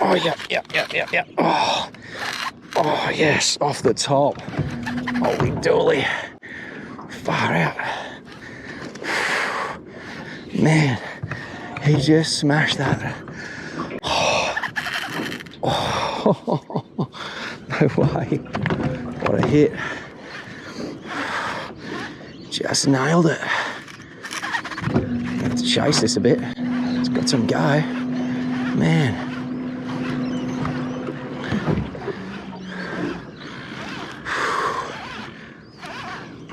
Oh, yeah. Oh, yes, off the top. Holy dooly. Far out. Man, he just smashed that. Oh, no way. What a hit. Just nailed it. I have to chase this a bit. It's got some go. Man.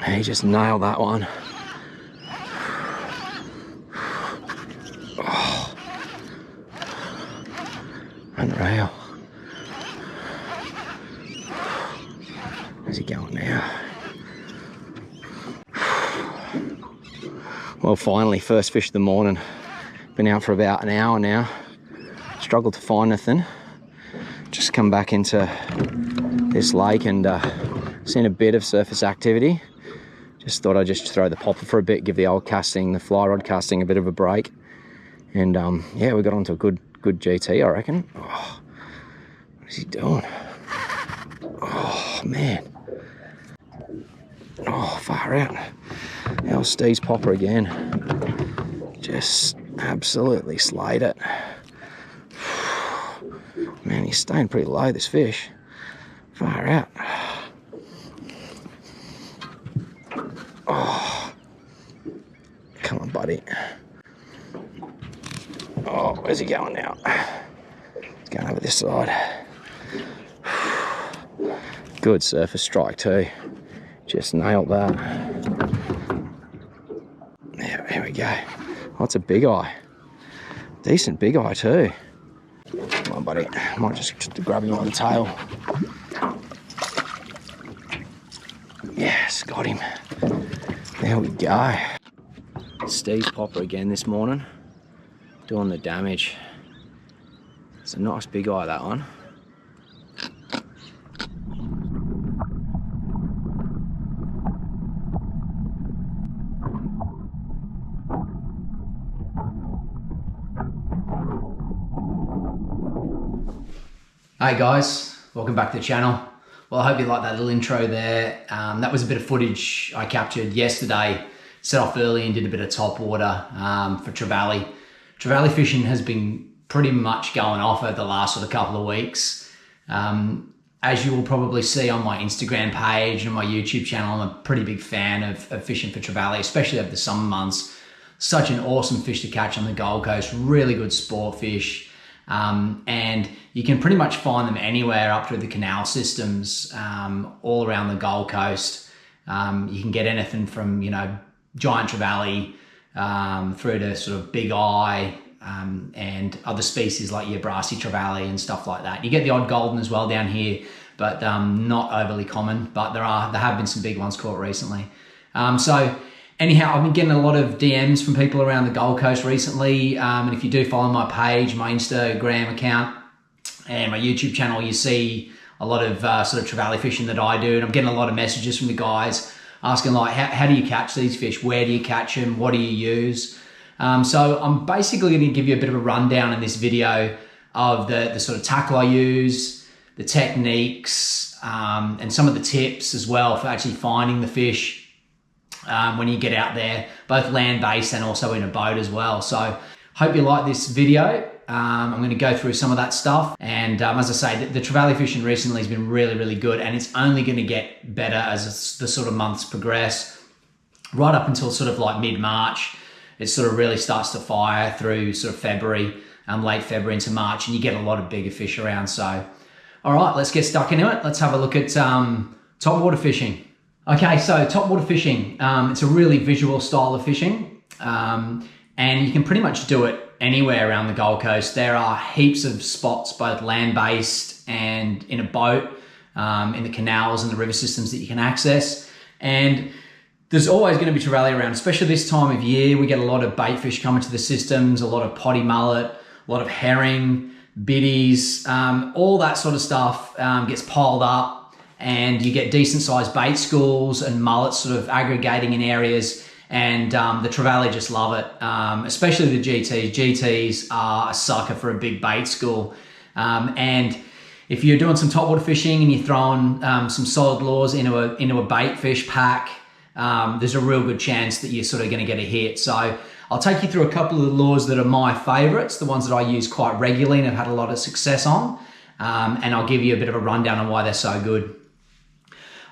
He just nailed that one. Oh. Unreal. Where's he going now? Well, finally, first fish of the morning. Been out for about an hour now. Struggled to find anything. Just come back into this lake and seen a bit of surface activity. Just thought I'd just throw the popper for a bit, give the old casting, the fly rod casting a bit of a break. And yeah, we got onto a good GT, I reckon. Oh, what is he doing? Oh, man. Oh, far out. Our Steez popper again. Just absolutely slayed it. Man, he's staying pretty low, this fish. Far out. Oh, come on, buddy. Oh, where's he going now? He's going over this side. Good surface strike too. Just nailed that. There we go. Oh, it's a big eye. Decent big eye too. Come on, buddy. I might just grab him on the tail. Yes, got him. There we go. Steez popper again this morning. Doing the damage. It's a nice big eye, that one. Hey guys, welcome back to the channel. Well, I hope you liked that little intro there. That was a bit of footage I captured yesterday. Set off early and did a bit of topwater for Trevally. Trevally fishing has been pretty much going off over the last sort of couple of weeks. As you will probably see on my Instagram page and my YouTube channel, I'm a pretty big fan of fishing for Trevally, especially over the summer months. Such an awesome fish to catch on the Gold Coast, really good sport fish. And you can pretty much find them anywhere up through the canal systems, all around the Gold Coast. You can get anything from, you know, giant Trevally through to sort of big eye and other species like your brassy Trevally and stuff like that. You get the odd golden as well down here, but not overly common. But there have been some big ones caught recently. So anyhow, I've been getting a lot of DMs from people around the Gold Coast recently. And if you do follow my page, my Instagram account and my YouTube channel, you see a lot of sort of Trevally fishing that I do. And I'm getting a lot of messages from the guys asking like, how do you catch these fish? Where do you catch them? What do you use? So I'm basically going to give you a bit of a rundown in this video of the sort of tackle I use, the techniques, and some of the tips as well for actually finding the fish when you get out there, both land-based and also in a boat as well. So hope you like this video. I'm going to go through some of that stuff. And as I say, the Trevally fishing recently has been really, really good, and it's only going to get better as the sort of months progress. Right up until sort of like mid-March, it sort of really starts to fire through sort of February, late February into March, and you get a lot of bigger fish around. So, all right, let's get stuck into it. Let's have a look at topwater fishing. Okay, so topwater fishing, it's a really visual style of fishing, and you can pretty much do it anywhere around the Gold Coast. There are heaps of spots, both land-based and in a boat, in the canals and the river systems that you can access. And There's always going to be trevally around, especially this time of year. We get a lot of bait fish coming to the systems, a lot of potty mullet, a lot of herring, biddies, all that sort of stuff gets piled up, and you get decent sized bait schools and mullets sort of aggregating in areas, and the trevally just love it, especially the GTs. GTs are a sucker for a big bait school, and if you're doing some topwater fishing and you're throwing some solid lures into a bait fish pack, there's a real good chance that you're sort of going to get a hit. So I'll take you through a couple of the lures that are my favorites, the ones that I use quite regularly and have had a lot of success on, and I'll give you a bit of a rundown on why they're so good.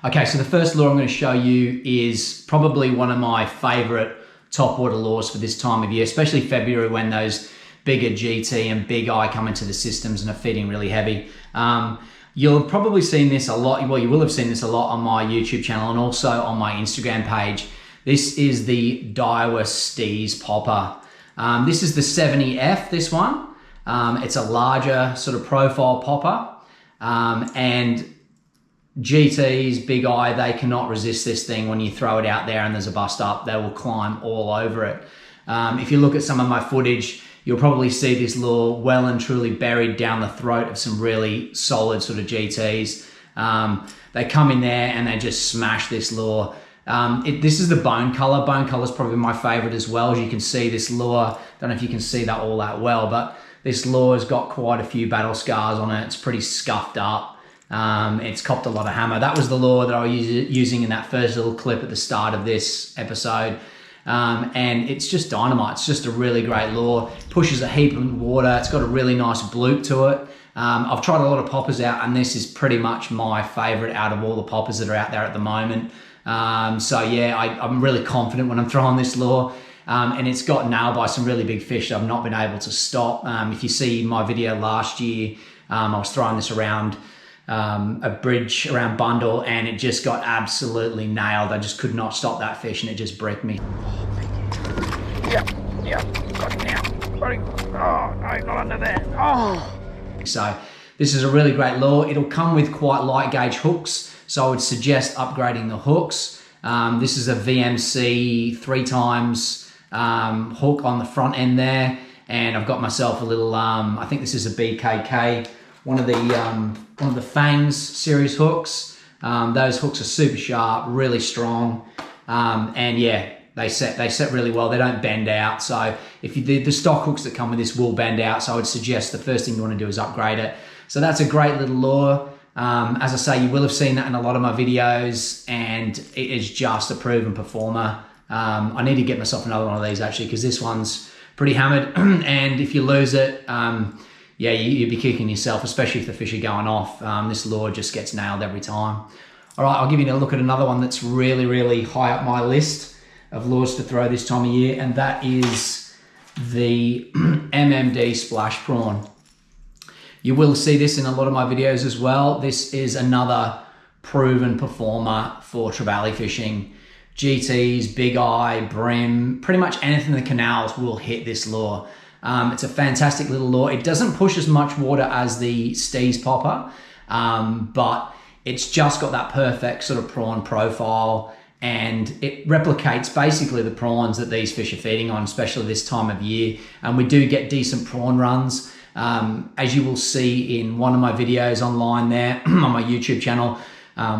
Okay, so the first lure I'm going to show you is probably one of my favorite topwater lures for this time of year, especially February when those bigger GT and big eye come into the systems and are feeding really heavy. You'll have probably seen this a lot. Well, you will have seen this a lot on my YouTube channel and also on my Instagram page. This is the Daiwa Steez popper. This is the 70F, this one. It's a larger sort of profile popper. And GTs, big eye, they cannot resist this thing. When you throw it out there and there's a bust up, they will climb all over it. If you look at some of my footage, you'll probably see this lure well and truly buried down the throat of some really solid sort of GTs. They come in there and they just smash this lure. This is the bone color. Bone color is probably my favorite as well. As you can see, this lure, don't know if you can see that all that well, but this lure has got quite a few battle scars on it. It's pretty scuffed up. It's copped a lot of hammer. That was the lure that I was using in that first little clip at the start of this episode. And it's just dynamite. It's just a really great lure. Pushes a heap of water. It's got a really nice bloop to it. I've tried a lot of poppers out, and this is pretty much my favorite out of all the poppers that are out there at the moment. So yeah, I'm really confident when I'm throwing this lure. And it's got nailed by some really big fish that I've not been able to stop. If you see my video last year, I was throwing this around a bridge around Bundle, and it just got absolutely nailed. I just could not stop that fish, and it just bricked me. Yeah, got him now. Got him. Oh, no, not under there. Oh. So this is a really great lure. It'll come with quite light gauge hooks, so I would suggest upgrading the hooks. This is a VMC 3 times hook on the front end there, and I've got myself a little, I think this is a BKK, one of the Fangs series hooks. Those hooks are super sharp, really strong, and yeah, they set really well. They don't bend out. So if the stock hooks that come with this will bend out, so I would suggest the first thing you want to do is upgrade it. So that's a great little lure. As I say, you will have seen that in a lot of my videos, and it is just a proven performer. I need to get myself another one of these actually, because this one's pretty hammered, and if you lose it, yeah, you'd be kicking yourself, especially if the fish are going off. This lure just gets nailed every time. All right, I'll give you a look at another one that's really, really high up my list of lures to throw this time of year, and that is the MMD Splash Prawn. You will see this in a lot of my videos as well. This is another proven performer for trevally fishing. GTs, big eye, brim, pretty much anything in the canals will hit this lure. It's a fantastic little lure. It doesn't push as much water as the Steez popper, but it's just got that perfect sort of prawn profile, and it replicates basically the prawns that these fish are feeding on, especially this time of year. And we do get decent prawn runs. As you will see in one of my videos online there on my YouTube channel,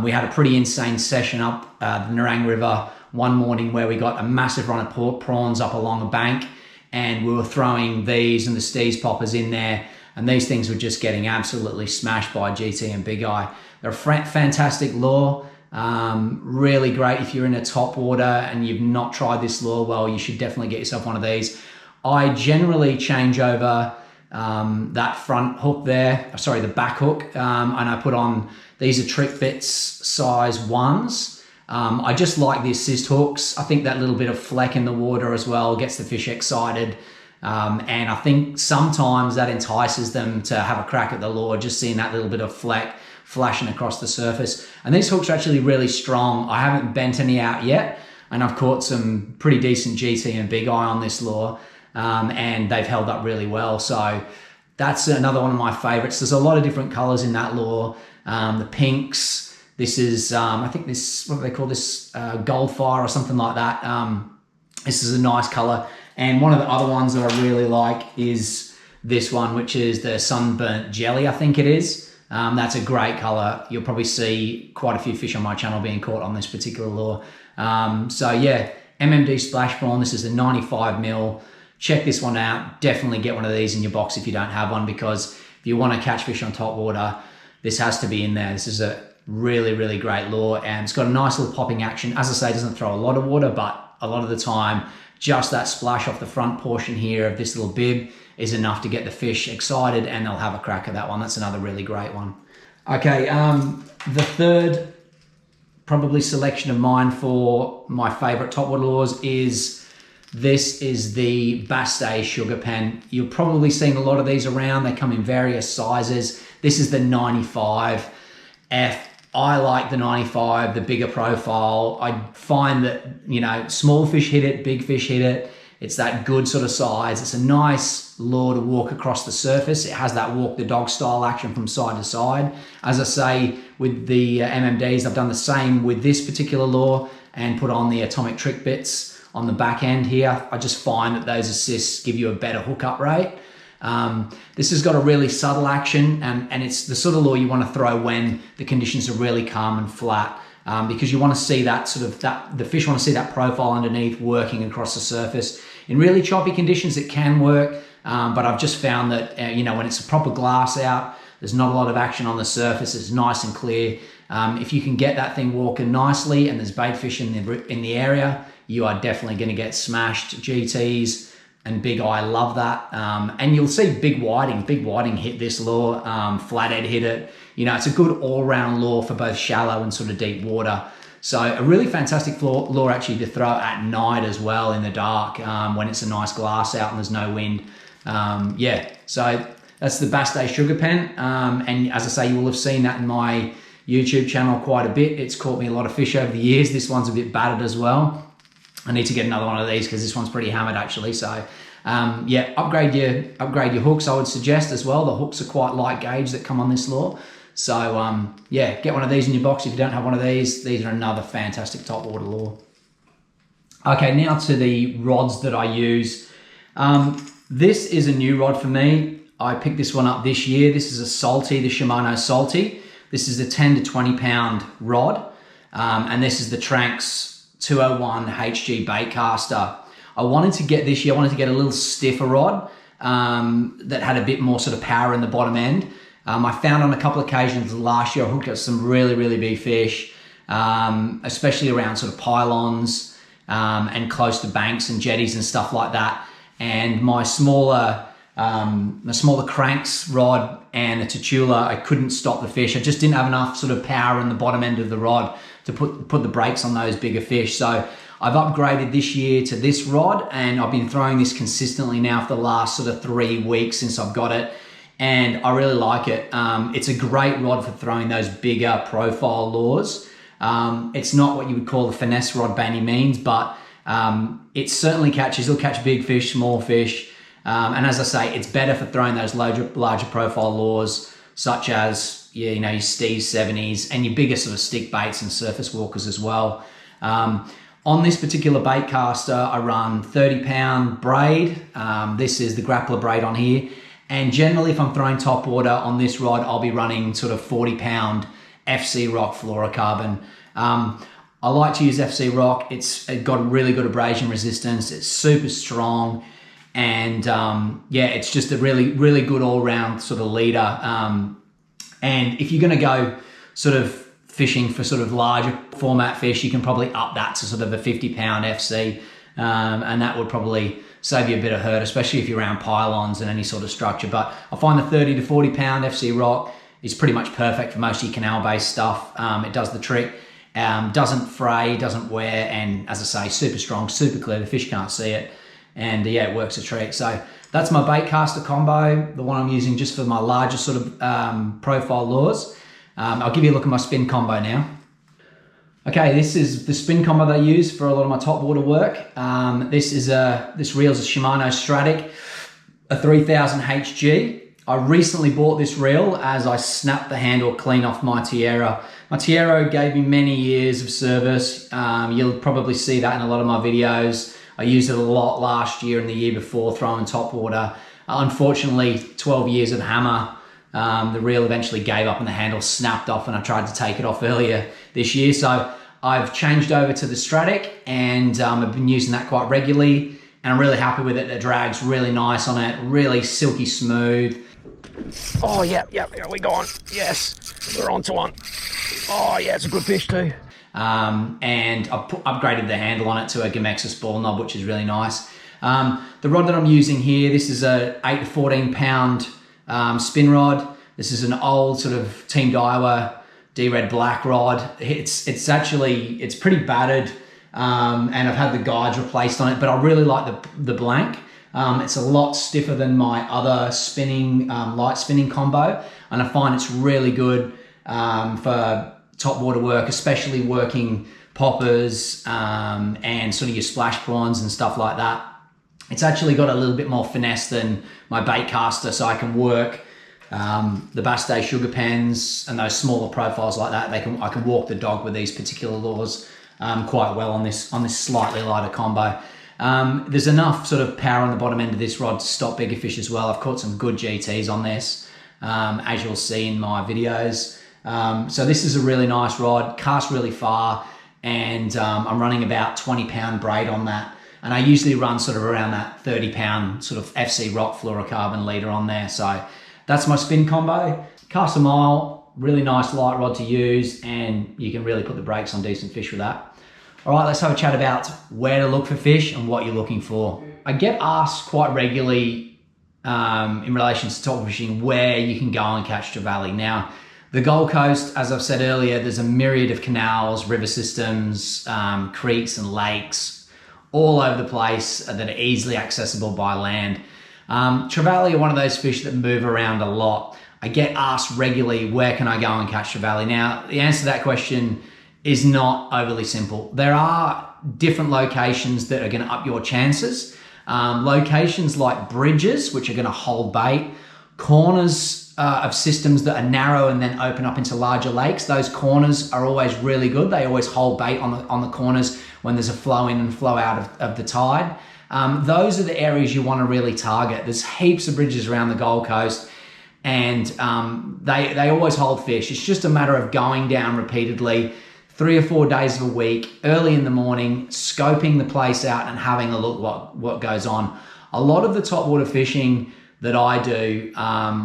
we had a pretty insane session up the Nerang River one morning where we got a massive run of prawns up along a bank, and we were throwing these and the Steez poppers in there, and these things were just getting absolutely smashed by GT and Big Eye. They're a fantastic lure, really great if you're in a top water and you've not tried this lure. Well, you should definitely get yourself one of these. I generally change over that front hook there, sorry, the back hook, and I put on, these are Trick Bits size 1s. I just like the assist hooks. I think that little bit of fleck in the water as well gets the fish excited. And I think sometimes that entices them to have a crack at the lure, just seeing that little bit of fleck flashing across the surface. And these hooks are actually really strong. I haven't bent any out yet, and I've caught some pretty decent GT and Big Eye on this lure, and they've held up really well. So that's another one of my favorites. There's a lot of different colors in that lure. The pinks, This is, I think this, what do they call this, Goldfire or something like that. This is a nice color. And one of the other ones that I really like is this one, which is the Sunburnt Jelly, I think it is. That's a great color. You'll probably see quite a few fish on my channel being caught on this particular lure. So yeah, MMD Splash Prawn, this is a 95 mil. Check this one out. Definitely get one of these in your box if you don't have one, because if you want to catch fish on top water, this has to be in there. This is a really great lure, and it's got a nice little popping action. As I say, it doesn't throw a lot of water, but a lot of the time, just that splash off the front portion here of this little bib is enough to get the fish excited, and they'll have a crack at that one. That's another really great one. Okay, the third probably selection of mine for my favorite topwater lures is this is the Bassday SugaPen. You've probably seen a lot of these around. They come in various sizes. This is the 95F. I like the 95, the bigger profile. I find that, you know, small fish hit it, big fish hit it. It's that good sort of size. It's a nice lure to walk across the surface. It has that walk the dog style action from side to side. As I say, with the MMDs, I've done the same with this particular lure and put on the atomic trick bits on the back end here. I just find that those assists give you a better hookup rate. This has got a really subtle action, and it's the sort of lure you want to throw when the conditions are really calm and flat, because you want to see that sort of, the fish want to see that profile underneath working across the surface. In really choppy conditions, it can work, but I've just found that, you know, when it's a proper glass out, there's not a lot of action on the surface, it's nice and clear. If you can get that thing walking nicely and there's bait fish in the area, you are definitely going to get smashed. GTs and big eye love that, and you'll see big whiting hit this lure, flathead hit it. You know, it's a good all-round lure for both shallow and sort of deep water. So a really fantastic lure actually to throw at night as well, in the dark, when it's a nice glass out and there's no wind. Yeah, so that's the Bassday SugaPen, and as I say, you will have seen that in my YouTube channel quite a bit. It's caught me a lot of fish over the years. This one's a bit battered as well. I need to get another one of these because this one's pretty hammered actually. So yeah, upgrade your hooks, I would suggest as well. The hooks are quite light gauge that come on this lure. So yeah, get one of these in your box if you don't have one of these. These are another fantastic topwater lure. Okay, now to the rods that I use. This is a new rod for me. I picked this one up this year. This is a Saltie, the Shimano Saltie. This is a 10 to 20 pound rod, and this is the Tranx 201 HG Baitcaster. I wanted to get this year, I wanted to get a little stiffer rod that had a bit more sort of power in the bottom end. I found on a couple of occasions last year I hooked up some really big fish, especially around sort of pylons and close to banks and jetties and stuff like that. And my smaller cranks rod and a Tatula, I couldn't stop the fish. I just didn't have enough sort of power in the bottom end of the rod to put the brakes on those bigger fish. So I've upgraded this year to this rod, and I've been throwing this consistently now for the last sort of 3 weeks since I've got it, and I really like it. It's a great rod for throwing those bigger profile lures. It's not what you would call a finesse rod by any means, but it certainly catches. It'll catch big fish, small fish, and as I say, it's better for throwing those larger profile lures, such as, yeah, you know, your Steez 70s and your bigger sort of stick baits and surface walkers as well. On this particular Baitcaster, I run 30 pound braid. This is the Grappler braid on here. And generally, if I'm throwing top water on this rod, I'll be running sort of 40 pound FC Rock fluorocarbon. I like to use FC Rock. It's got really good abrasion resistance. It's super strong. And yeah, it's just a really good all round sort of leader. And if you're going to go sort of fishing for sort of larger format fish, you can probably up that to sort of a 50 pound FC, and that would probably save you a bit of hurt, especially if you're around pylons and any sort of structure. But I find the 30 to 40 pound FC Rock is pretty much perfect for most of your canal based stuff. It does the trick, doesn't fray, doesn't wear, and as I say, super strong, super clear. The fish can't see it, and yeah, it works a treat. So that's my Baitcaster combo, the one I'm using just for my larger sort of profile lures. I'll give you a look at my spin combo now. Okay, this is the spin combo that I use for a lot of my top water work. This reel's a Shimano Stradic, a 3000 HG. I recently bought this reel as I snapped the handle clean off my Tiero. My Tiero gave me many years of service. You'll probably see that in a lot of my videos. I used it a lot last year and the year before throwing topwater. Unfortunately, 12 years of hammer, the reel eventually gave up and the handle snapped off and I tried to take it off earlier this year. So I've changed over to the Stradic and I've been using that quite regularly and I'm really happy with it. The drag's really nice on it, really silky smooth. Oh, yeah, we gone. Yes, we're onto one. Oh, yeah, it's a good fish too. And I've upgraded the handle on it to a Gamexus ball knob, which is really nice. The rod that I'm using here, this is a 8 to 14 pound spin rod. This is an old sort of Team Daiwa DRedback rod. It's pretty battered, and I've had the guides replaced on it, but I really like the blank. It's a lot stiffer than my other spinning, light spinning combo, and I find it's really good for topwater work, especially working poppers and sort of your splash prawns and stuff like that. It's actually got a little bit more finesse than my Baitcaster, so I can work the Bassday SugaPens and those smaller profiles like that. I can walk the dog with these particular lures quite well on this slightly lighter combo. There's enough sort of power on the bottom end of this rod to stop bigger fish as well. I've caught some good GTs on this, as you'll see in my videos. So this is a really nice rod, casts really far, and I'm running about 20 pound braid on that. And I usually run sort of around that 30 pound sort of FC rock fluorocarbon leader on there. So that's my spin combo. Cast a mile, really nice light rod to use, and you can really put the brakes on decent fish with that. All right, let's have a chat about where to look for fish and what you're looking for. I get asked quite regularly in relation to top fishing where you can go and catch Trevally. Now, the Gold Coast, as I've said earlier, there's a myriad of canals, river systems, creeks and lakes all over the place that are easily accessible by land. Trevally are one of those fish that move around a lot. I get asked regularly, where can I go and catch Trevally? Now, the answer to that question is not overly simple. There are different locations that are gonna up your chances. Locations like bridges, which are gonna hold bait, corners of systems that are narrow and then open up into larger lakes. Those corners are always really good. They always hold bait on the corners when there's a flow in and flow out of the tide. Those are the areas you wanna really target. There's heaps of bridges around the Gold Coast and they always hold fish. It's just a matter of going down repeatedly, 3 or 4 days of a week, early in the morning, scoping the place out and having a look what goes on. A lot of the topwater fishing that I do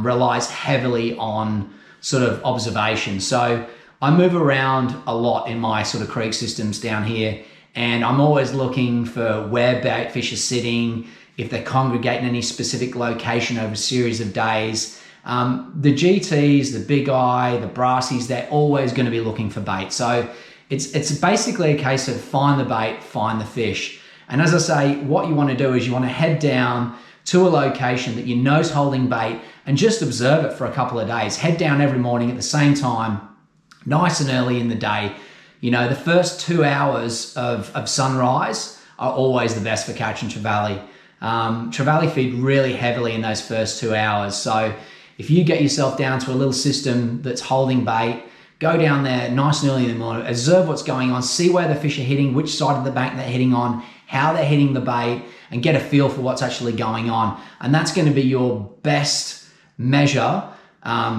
relies heavily on sort of observation. So I move around a lot in my sort of creek systems down here, and I'm always looking for where bait fish are sitting, if they're congregating in any specific location over a series of days. The GTs, the big eye, the brassies, they're always going to be looking for bait. So it's basically a case of find the bait, find the fish. And as I say, what you want to do is you want to head down to a location that you know's holding bait and just observe it for a couple of days. Head down every morning at the same time, nice and early in the day. You know, the first 2 hours of sunrise are always the best for catching Trevally. Trevally feed really heavily in those first 2 hours. So if you get yourself down to a little system that's holding bait, go down there nice and early in the morning, observe what's going on, see where the fish are hitting, which side of the bank they're hitting on, how they're hitting the bait, and get a feel for what's actually going on. And that's going to be your best measure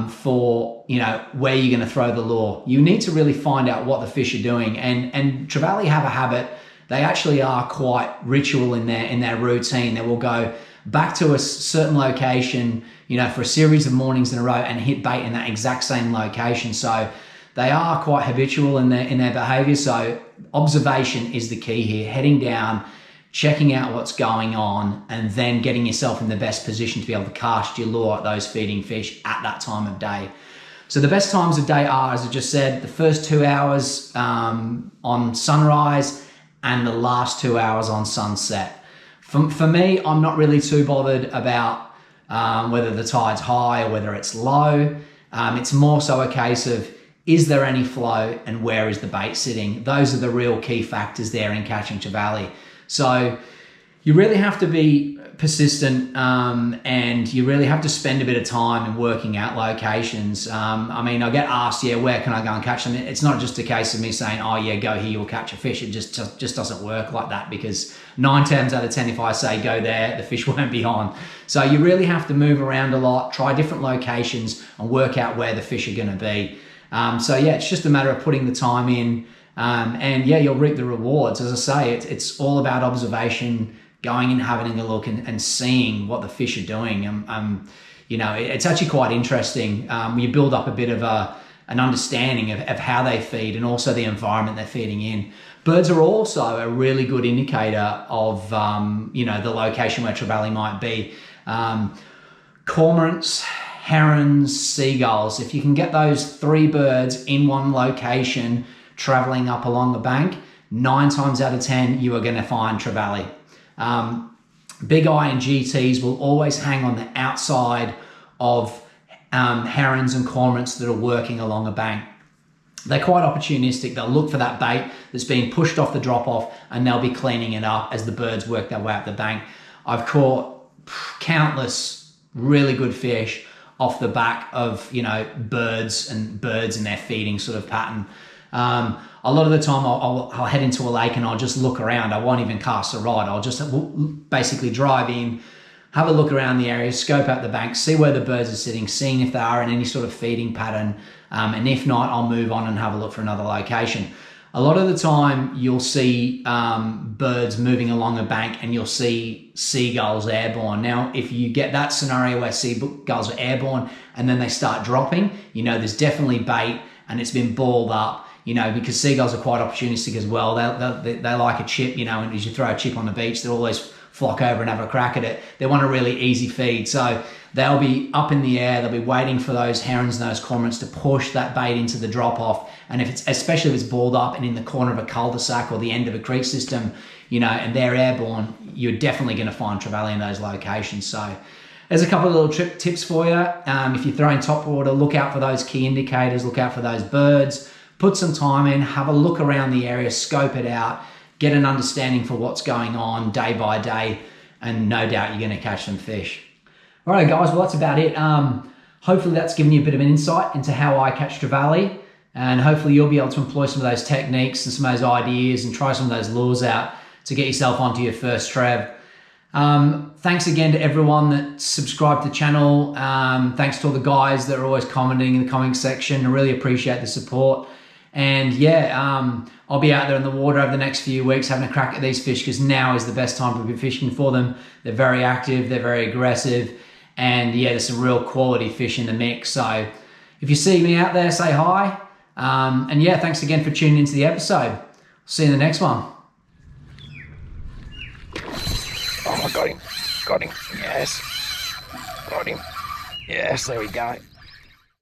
for, you know, where you're going to throw the lure. You need to really find out what the fish are doing. And Trevally have a habit. They actually are quite ritual in their routine. They will go back to a certain location, you know, for a series of mornings in a row and hit bait in that exact same location. So they are quite habitual in their behavior. So observation is the key here. Heading down, checking out what's going on, and then getting yourself in the best position to be able to cast your lure at those feeding fish at that time of day. So the best times of day are, as I just said, the first 2 hours on sunrise and the last 2 hours on sunset. For me, I'm not really too bothered about whether the tide's high or whether it's low. It's more so a case of, is there any flow and where is the bait sitting? Those are the real key factors there in catching Trevally. So You really have to be persistent, and you really have to spend a bit of time in working out locations. I mean, I get asked, yeah, where can I go and catch them? It's not just a case of me saying, oh yeah, go here, you'll catch a fish. It just doesn't work like that, because 9 times out of 10, if I say go there, the fish won't be on. So you really have to move around a lot, try different locations, and work out where the fish are going to be. So yeah, it's just a matter of putting the time in, and yeah, you'll reap the rewards. As I say, it's all about observation, going and having a look and seeing what the fish are doing. You know, it's actually quite interesting. You build up a bit of an understanding of how they feed, and also the environment they're feeding in. Birds are also a really good indicator of, you know, the location where trevally might be. Cormorants, herons, seagulls, if you can get those 3 birds in one location traveling up along the bank, 9 times out of 10, you are going to find trevally. Big eye and GTs will always hang on the outside of herons and cormorants that are working along a bank. They're quite opportunistic. They'll look for that bait that's being pushed off the drop-off, and they'll be cleaning it up as the birds work their way up the bank. I've caught countless really good fish off the back of, you know, birds and their feeding sort of pattern. A lot of the time I'll head into a lake and I'll just look around. I won't even cast a rod. I'll just basically drive in, have a look around the area, scope out the bank, see where the birds are sitting, seeing if they are in any sort of feeding pattern. And if not, I'll move on and have a look for another location. A lot of the time you'll see birds moving along a bank, and you'll see seagulls airborne. Now, if you get that scenario where seagulls are airborne and then they start dropping, you know, there's definitely bait and it's been balled up. You know, because seagulls are quite opportunistic as well. They like a chip, you know, and as you throw a chip on the beach, they'll always flock over and have a crack at it. They want a really easy feed. So they'll be up in the air. They'll be waiting for those herons and those cormorants to push that bait into the drop off. And especially if it's balled up and in the corner of a cul-de-sac or the end of a creek system, you know, and they're airborne, you're definitely going to find trevally in those locations. So there's a couple of little tips for you. If you're throwing topwater, look out for those key indicators, look out for those birds. Put some time in, have a look around the area, scope it out, get an understanding for what's going on day by day, and no doubt you're going to catch some fish. All right, guys, well, that's about it. Hopefully that's given you a bit of an insight into how I catch trevally, and hopefully you'll be able to employ some of those techniques and some of those ideas and try some of those lures out to get yourself onto your first trev. Thanks again to everyone that subscribed to the channel. Thanks to all the guys that are always commenting in the comment section. I really appreciate the support. And yeah, I'll be out there in the water over the next few weeks having a crack at these fish, because now is the best time to be fishing for them. They're very active, they're very aggressive, and yeah, there's some real quality fish in the mix. So if you see me out there, say hi. And yeah, thanks again for tuning into the episode. See you in the next one. Oh, I got him, yes, got him, yes, there we go.